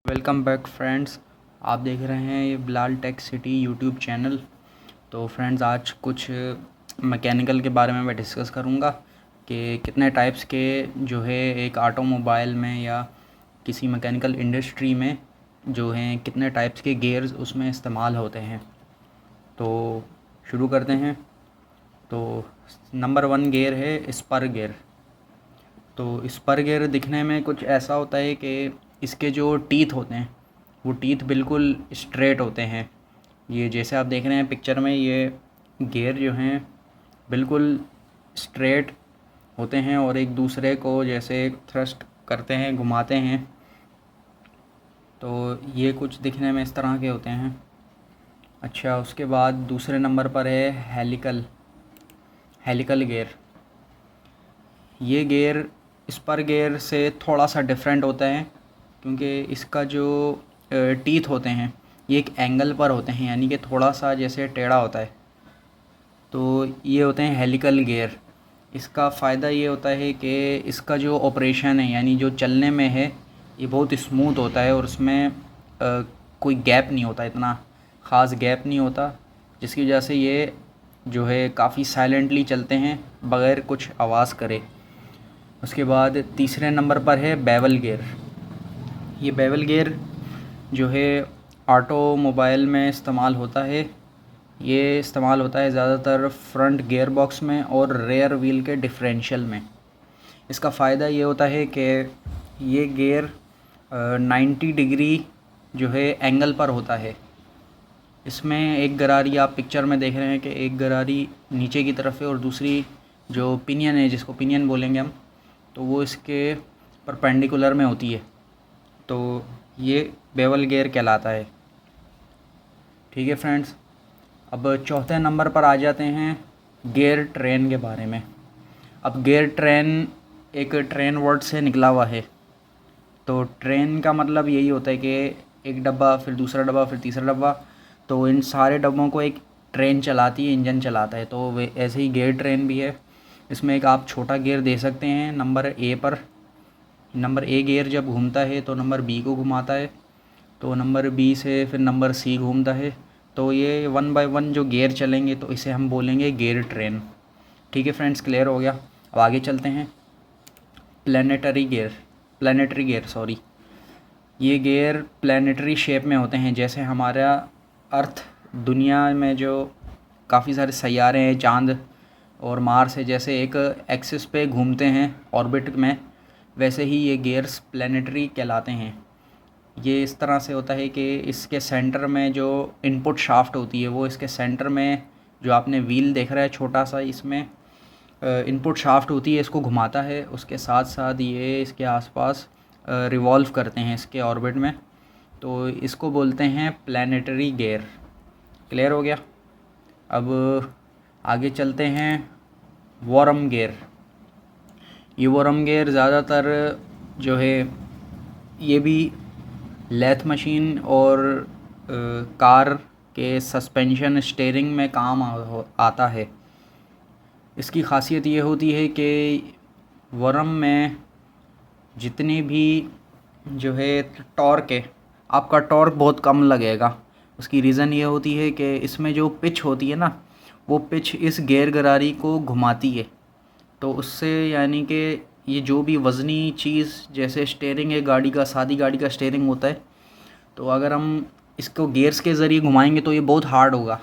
Welcome back friends. आप देख रहे हैं ये Bilal tech city YouTube channel. तो फ्रेंड्स, आज कुछ मैकेनिकल के बारे में मैं डिस्कस करूंगा कि कितने टाइप्स के जो है एक ऑटोमोबाइल में या किसी मैकेनिकल इंडस्ट्री में जो हैं कितने टाइप्स के गियर्स उसमें इस्तेमाल होते हैं। तो शुरू करते हैं। तो नंबर 1 गियर है स्पर गियर। तो स्पर गियर दिखने में कुछ ऐसा होता है कि इसके जो टीथ होते हैं वो टीथ बिल्कुल स्ट्रेट होते हैं। ये जैसे आप देख रहे हैं पिक्चर में, ये गियर जो हैं बिल्कुल स्ट्रेट होते हैं और एक दूसरे को जैसे थ्रस्ट करते हैं, घुमाते हैं। तो ये कुछ दिखने में इस तरह के होते हैं। अच्छा, उसके बाद दूसरे नंबर पर है हेलिकल गियर। ये गियर स्पर गियर से थोड़ा सा डिफरेंट होता है क्योंकि इसका जो टीथ होते हैं ये एक एंगल पर होते हैं, यानी कि थोड़ा सा जैसे टेढ़ा होता है। तो ये होते हैं हेलिकल गियर। इसका फ़ायदा ये होता है कि इसका जो ऑपरेशन है यानी जो चलने में है ये बहुत स्मूथ होता है और उसमें कोई गैप नहीं होता, इतना ख़ास गैप नहीं होता, जिसकी वजह से ये जो है काफ़ी साइलेंटली चलते हैं बग़ैर कुछ आवाज़ करे। उसके बाद तीसरे नंबर पर है बेवल गियर। ये बेवल गियर जो है ऑटोमोबाइल में इस्तेमाल होता है। ये इस्तेमाल होता है ज़्यादातर फ्रंट गियर बॉक्स में और रेयर व्हील के डिफरेंशियल में। इसका फ़ायदा ये होता है कि ये गियर 90 डिग्री जो है एंगल पर होता है। इसमें एक गरारी आप पिक्चर में देख रहे हैं कि एक गरारी नीचे की तरफ है और दूसरी जो पिनियन है, जिसको पिनियन बोलेंगे हम, तो वो इसके परपेंडिकुलर में होती है। तो ये बेवल गियर कहलाता है। ठीक है फ्रेंड्स, अब चौथे नंबर पर आ जाते हैं गियर ट्रेन के बारे में। अब गियर ट्रेन एक ट्रेन वर्ड से निकला हुआ है। तो ट्रेन का मतलब यही होता है कि एक डब्बा, फिर दूसरा डब्बा, फिर तीसरा डब्बा, तो इन सारे डब्बों को एक ट्रेन चलाती है, इंजन चलाता है। तो वे ऐसे ही गियर ट्रेन भी है। इसमें एक आप छोटा गियर दे सकते हैं नंबर ए पर। नंबर ए गियर जब घूमता है तो नंबर बी को घुमाता है, तो नंबर बी से फिर नंबर सी घूमता है। तो ये 1 बाय 1 जो गियर चलेंगे तो इसे हम बोलेंगे गियर ट्रेन। ठीक है फ्रेंड्स, क्लियर हो गया। अब आगे चलते हैं। Planetary gear sorry. ये गियर प्लानिटरी शेप में होते हैं। जैसे हमारा अर्थ, दुनिया में जो काफ़ी सारे सैयारे हैं, चांद और मार्स है, जैसे एक एक्सिस पे घूमते हैं ऑर्बिट में, वैसे ही ये गियर्स प्लानिटरी कहलाते हैं। ये इस तरह से होता है कि इसके सेंटर में जो इनपुट शाफ्ट होती है वो इसके सेंटर में, जो आपने व्हील देख रहा है छोटा सा, इसमें इनपुट शाफ्ट होती है, इसको घुमाता है। उसके साथ साथ ये इसके आसपास रिवॉल्व करते हैं इसके ऑर्बिट में। तो इसको बोलते हैं प्लानिटरी गियर। क्लियर हो गया। अब आगे चलते हैं वॉरम गियर। ये वॉरम गियर ज़्यादातर जो है ये भी लेथ मशीन और कार के सस्पेंशन स्टीयरिंग में काम आता है। इसकी ख़ासियत ये होती है कि वॉरम में जितनी भी जो है टॉर्क है, आपका टॉर्क बहुत कम लगेगा। उसकी रीज़न ये होती है कि इसमें जो पिच होती है ना, वो पिच इस गियर गरारी को घुमाती है। तो उससे यानी कि ये जो भी वज़नी चीज़, जैसे स्टीयरिंग है गाड़ी का, सादी गाड़ी का स्टीयरिंग होता है, तो अगर हम इसको गियर्स के ज़रिए घुमाएंगे तो ये बहुत हार्ड होगा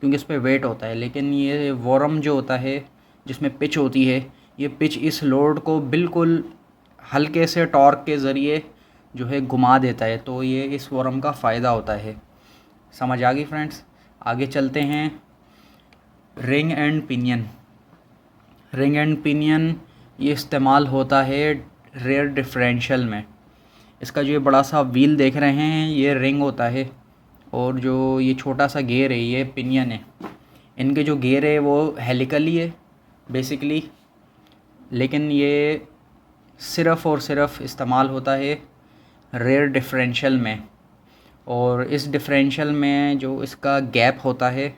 क्योंकि इस पर वेट होता है। लेकिन ये वॉरम जो होता है जिसमें पिच होती है, ये पिच इस लोड को बिल्कुल हल्के से टॉर्क के ज़रिए जो है घुमा देता है। तो ये इस वॉरम का फ़ायदा होता है। समझ आ गई फ्रेंड्स। आगे चलते हैं ring and pinion. Ring and pinion ये इस्तेमाल होता है रेयर डिफरेंशियल में। इसका जो ये बड़ा सा व्हील देख रहे हैं ये रिंग होता है और जो ये छोटा सा गियर है ये पिनियन है। इनके जो गियर है वो हेलिकली है बेसिकली, लेकिन ये सिर्फ़ और सिर्फ इस्तेमाल होता है रेयर डिफरेंशियल में। और इस डिफरेंशियल में जो इसका गैप होता है,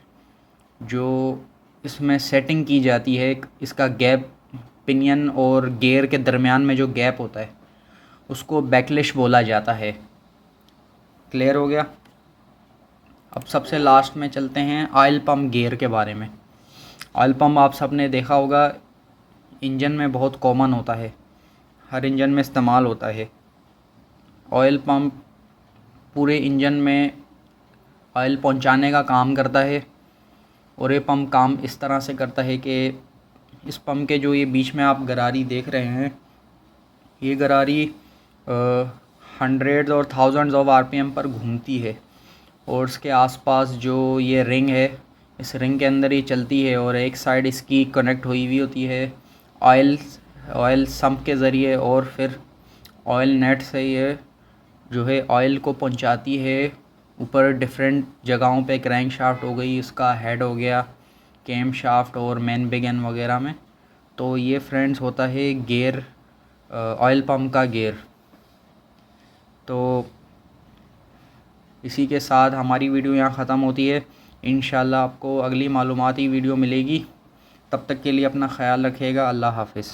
जो इसमें सेटिंग की जाती है, इसका गैप पिनियन और गियर के दरमियान में जो गैप होता है उसको बैकलिश बोला जाता है। क्लियर हो गया। अब सबसे लास्ट में चलते हैं ऑयल पम्प गियर के बारे में। ऑयल पम्प आप सब ने देखा होगा, इंजन में बहुत कॉमन होता है, हर इंजन में इस्तेमाल होता है। ऑयल पम्प पूरे इंजन में ऑयल पहुंचाने का काम करता है। और ये पंप काम इस तरह से करता है कि इस पंप के जो ये बीच में आप गरारी देख रहे हैं, ये गरारी हंड्रेड्स और थाउजेंड्स ऑफ आरपीएम पर घूमती है और इसके आसपास जो ये रिंग है, इस रिंग के अंदर ये चलती है और एक साइड इसकी कनेक्ट हुई हुई होती है ऑयल सम्प के ज़रिए, और फिर ऑयल नेट से ये जो है ऑयल को पहुंचाती है ऊपर डिफरेंट जगहों पे। क्रैंक शाफ्ट हो गई, इसका हेड हो गया, कैम शाफ्ट और मेन बिगन वगैरह में। तो ये फ्रेंड्स होता है गियर, ऑयल पंप का गियर। तो इसी के साथ हमारी वीडियो यहाँ ख़त्म होती है। इंशाल्लाह आपको अगली मालूमाती वीडियो मिलेगी। तब तक के लिए अपना ख्याल रखिएगा। अल्लाह हाफ़िज़।